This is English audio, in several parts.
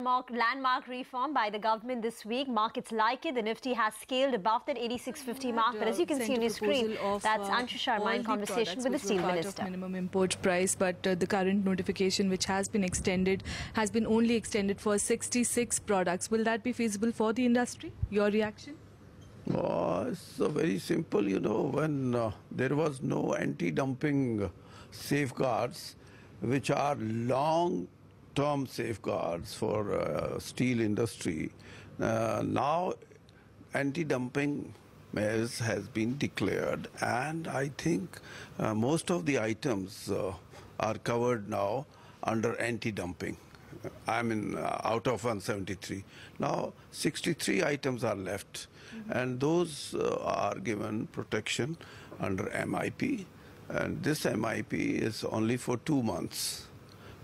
Landmark reform by the government this week. Markets like it. The Nifty has scaled above that 8650 mark. But as you can see on your screen, that's Anshu Sharma in conversation with the Steel Minister. Minimum import price, but the current notification which has been extended has been only extended for 66 products. Will that be feasible for the industry? Your reaction? It's very simple, when there was no anti-dumping safeguards, which are long-term safeguards for steel industry. Now anti-dumping measures has been declared, and I think most of the items are covered now under anti-dumping. Out of 173. Now 63 items are left, and those are given protection under MIP, and this MIP is only for 2 months.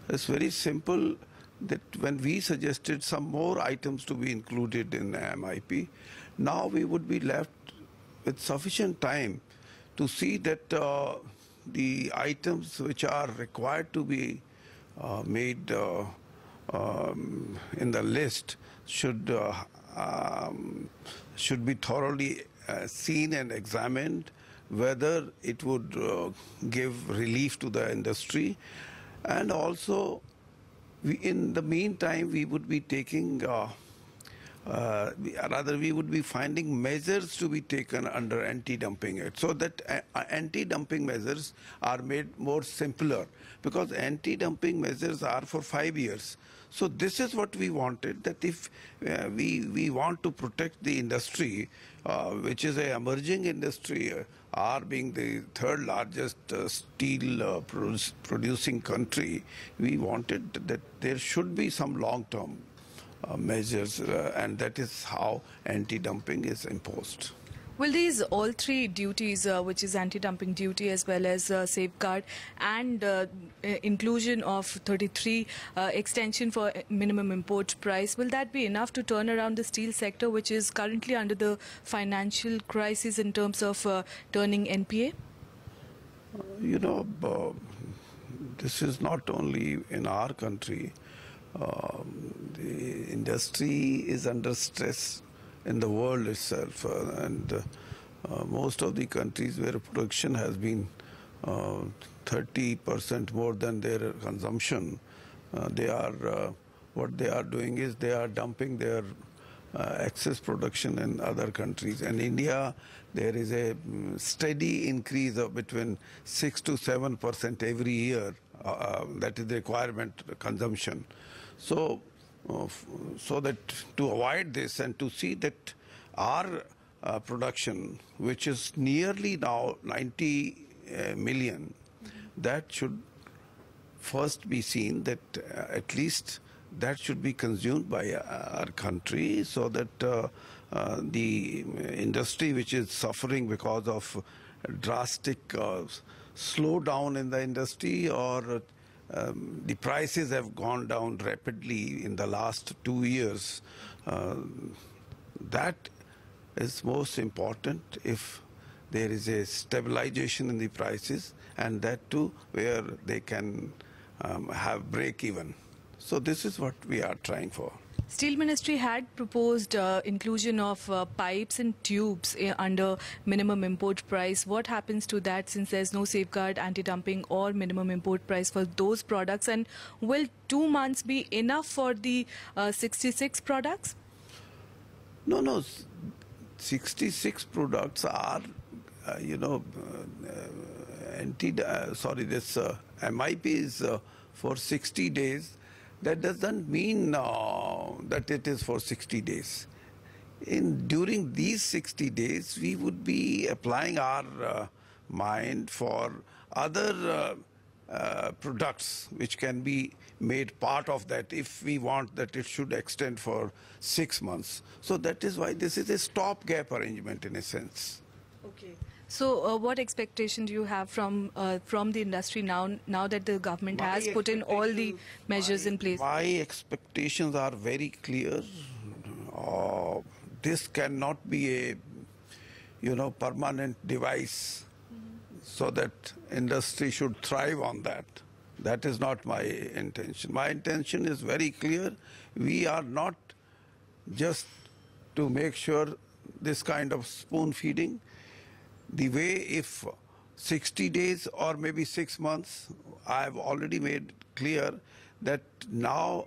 It's very simple that when we suggested some more items to be included in MIP, now we would be left with sufficient time to see that the items which are required to be made in the list should be thoroughly seen and examined, whether it would give relief to the industry. And also, in the meantime, we would be taking, we would be finding measures to be taken under anti-dumping act, so that anti-dumping measures are made more simpler, because anti-dumping measures are for 5 years. So this is what we wanted, that if we want to protect the industry, which is an emerging industry, our being the third largest steel producing country, we wanted that there should be some long-term measures, and that is how anti-dumping is imposed. Will these all three duties, which is anti-dumping duty as well as safeguard and inclusion of 33 extension for minimum import price, will that be enough to turn around the steel sector, which is currently under the financial crisis in terms of turning NPA? This is not only in our country. The industry is under stress in the world itself, and most of the countries where production has been 30% more than their consumption, what they are doing is they are dumping their excess production in other countries. And India, there is a steady increase of between 6 to 7% every year. That is the requirement consumption. So that to avoid this and to see that our production, which is nearly now 90 million, that should first be seen that at least that should be consumed by our country, so that the industry which is suffering because of drastic slowdown in the industry, or the prices have gone down rapidly in the last 2 years. That is most important, if there is a stabilization in the prices, and that too where they can have break even. So this is what we are trying for. Steel Ministry had proposed inclusion of pipes and tubes under minimum import price. What happens to that, since there's no safeguard, anti-dumping or minimum import price for those products? And will 2 months be enough for the 66 products? No. 66 products are, this MIP is for 60 days. That doesn't mean that it is for 60 days. During these 60 days, we would be applying our mind for other products which can be made part of that, if we want that it should extend for 6 months. So that is why this is a stopgap arrangement in a sense. Okay. So what expectation do you have from the industry now that the government has put in all the measures in place? My expectations are very clear. This cannot be a permanent device, so that industry should thrive on that. That is not my intention. My intention is very clear. We are not just to make sure this kind of spoon feeding. The way if 60 days or maybe 6 months, I have already made clear that now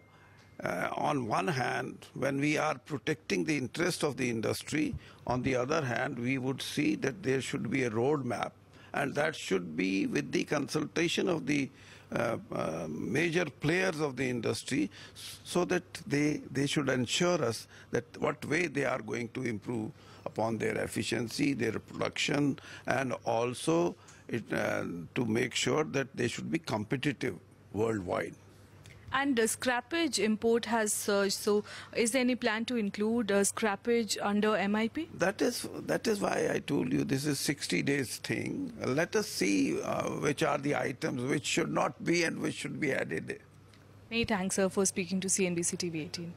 on one hand, when we are protecting the interest of the industry, on the other hand, we would see that there should be a roadmap, and that should be with the consultation of the major players of the industry, so that they should ensure us that what way they are going to improve upon their efficiency, their production, and also to make sure that they should be competitive worldwide. And scrappage import has surged. So, is there any plan to include scrappage under MIP? That is why I told you this is 60 days thing. Let us see which are the items which should not be and which should be added. Many thanks, sir, for speaking to CNBC TV 18.